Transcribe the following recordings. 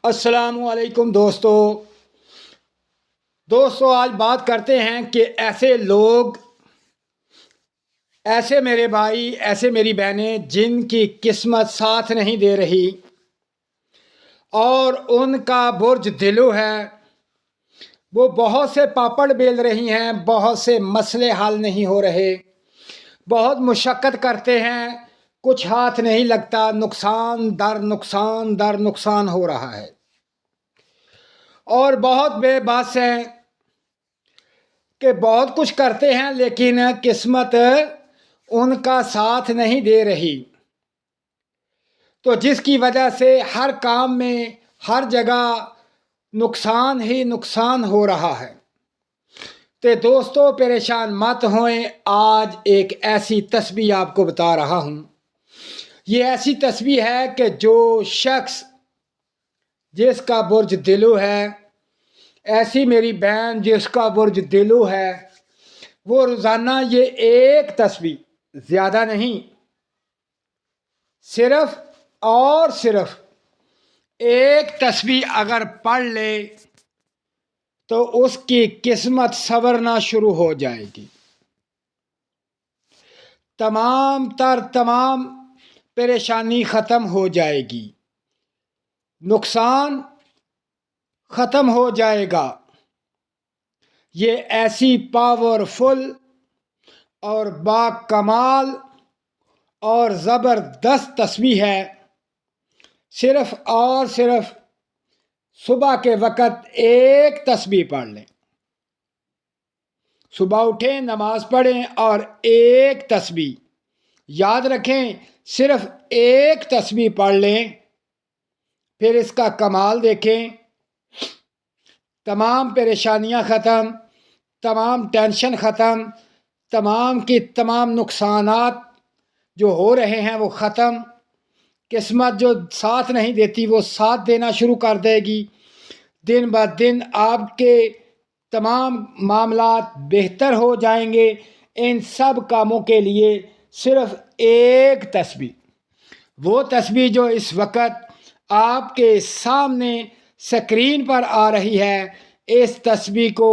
السلام علیکم دوستو آج بات کرتے ہیں کہ ایسے لوگ، ایسے میرے بھائی، ایسے میری بہنیں جن کی قسمت ساتھ نہیں دے رہی اور ان کا برج دلو ہے، وہ بہت سے پاپڑ بیل رہی ہیں، بہت سے مسئلے حل نہیں ہو رہے، بہت مشقت کرتے ہیں، کچھ ہاتھ نہیں لگتا، نقصان در نقصان ہو رہا ہے اور بہت بے بس ہیں کہ بہت کچھ کرتے ہیں لیکن قسمت ان کا ساتھ نہیں دے رہی، تو جس کی وجہ سے ہر کام میں ہر جگہ نقصان ہی نقصان ہو رہا ہے۔ تو دوستو پریشان مت ہوئیں، آج ایک ایسی تسبیح آپ کو بتا رہا ہوں۔ یہ ایسی تسبیح ہے کہ جو شخص جس کا برج دلو ہے، ایسی میری بہن جس کا برج دلو ہے، وہ روزانہ یہ ایک تسبیح، زیادہ نہیں، صرف اور صرف ایک تسبیح اگر پڑھ لے تو اس کی قسمت سنورنا شروع ہو جائے گی، تمام پریشانی ختم ہو جائے گی، نقصان ختم ہو جائے گا۔ یہ ایسی پاورفل اور با کمال اور زبردست تسبیح ہے، صرف اور صرف صبح کے وقت ایک تسبیح پڑھ لیں، صبح اٹھیں، نماز پڑھیں اور ایک تسبیح یاد رکھیں، صرف ایک تسبیح پڑھ لیں، پھر اس کا کمال دیکھیں، تمام پریشانیاں ختم، تمام ٹینشن ختم، تمام کی تمام نقصانات جو ہو رہے ہیں وہ ختم، قسمت جو ساتھ نہیں دیتی وہ ساتھ دینا شروع کر دے گی، دن بہ دن آپ کے تمام معاملات بہتر ہو جائیں گے۔ ان سب کاموں کے لیے صرف ایک تسبیح، وہ تسبیح جو اس وقت آپ کے سامنے سکرین پر آ رہی ہے، اس تسبیح کو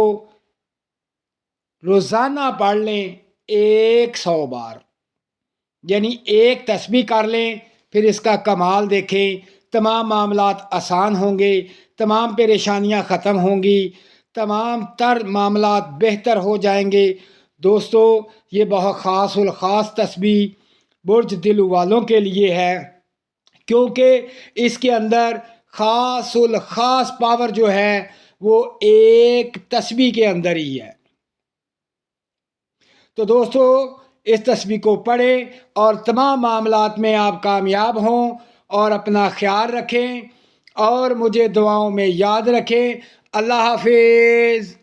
روزانہ پڑھ لیں 100 بار، یعنی ایک تسبیح کر لیں، پھر اس کا کمال دیکھیں، تمام معاملات آسان ہوں گے، تمام پریشانیاں ختم ہوں گی، تمام تر معاملات بہتر ہو جائیں گے۔ دوستو یہ بہت خاص الخاص تسبیح برج دلو والوں کے لیے ہے، کیونکہ اس کے اندر خاص الخاص پاور جو ہے وہ ایک تسبیح کے اندر ہی ہے۔ تو دوستو اس تسبیح کو پڑھیں اور تمام معاملات میں آپ کامیاب ہوں، اور اپنا خیال رکھیں اور مجھے دعاؤں میں یاد رکھیں۔ اللہ حافظ۔